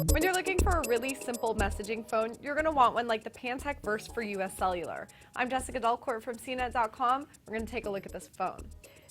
When you're looking for a really simple messaging phone, you're going to want one like the Pantech Verse for US Cellular. I'm Jessica Dalcourt from CNET.com. We're going to take a look at this phone.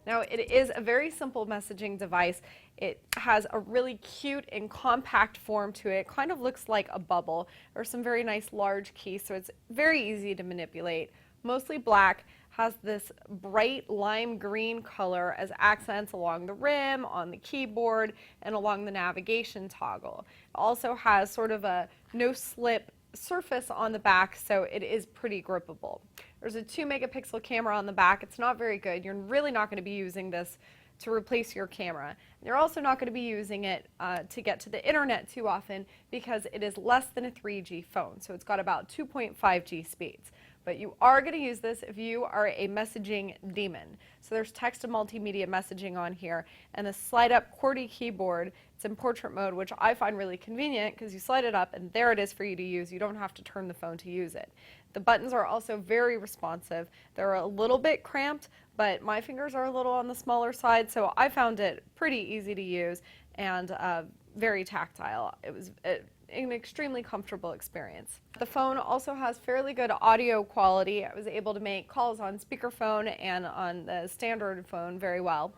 Now, it is a very simple messaging device. It has a really cute and compact form to it. It kind of looks like a bubble. There's some very nice large keys, so it's very easy to manipulate. Mostly black, has this bright lime green color as accents along the rim, on the keyboard, and along the navigation toggle. It also has sort of a no-slip surface on the back, so it is pretty grippable. There's a 2-megapixel camera on the back. It's not very good. You're really not going to be using this to replace your camera. You're also not going to be using it to get to the internet too often because it is less than a 3G phone, so it's got about 2.5G speeds. But you are going to use this if you are a messaging demon. So there's text and multimedia messaging on here, and the slide-up QWERTY keyboard. It's in portrait mode, which I find really convenient because you slide it up and there it is for you to use. You don't have to turn the phone to use it. The buttons are also very responsive. They're a little bit cramped, but my fingers are a little on the smaller side, so I found it pretty easy to use and very tactile. It was an extremely comfortable experience. The phone also has fairly good audio quality. I was able to make calls on speakerphone and on the standard phone very well.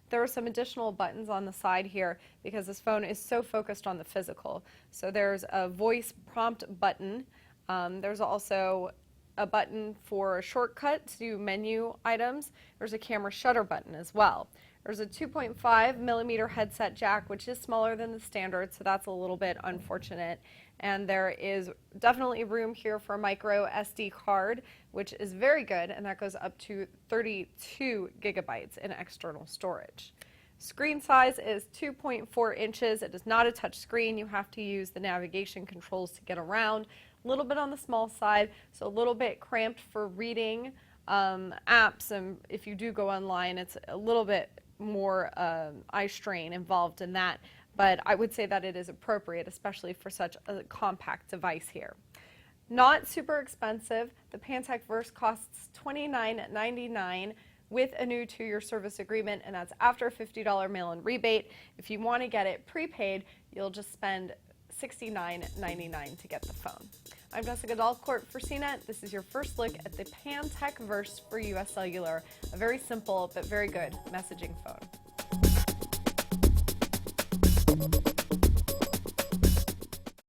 There are some additional buttons on the side here because this phone is so focused on the physical. So there's a voice prompt button. There's also a button for a shortcut to menu items. There's a camera shutter button as well. There's a 2.5mm headset jack, which is smaller than the standard, so that's a little bit unfortunate. And there is definitely room here for a micro SD card, which is very good, and that goes up to 32 gigabytes in external storage. Screen size is 2.4 inches. It is not a touch screen. You have to use the navigation controls to get around. A little bit on the small side, so a little bit cramped for reading apps, and if you do go online, it's a little bit more eye strain involved in that, but I would say that it is appropriate, especially for such a compact device here. Not super expensive. The Pantech Verse costs $29.99 with a new 2-year service agreement, and that's after a $50 mail-in rebate. If you want to get it prepaid, you'll just spend $69.99 to get the phone. I'm Jessica Dalcourt for CNET. This is your first look at the Pantech Verse for US Cellular, a very simple but very good messaging phone.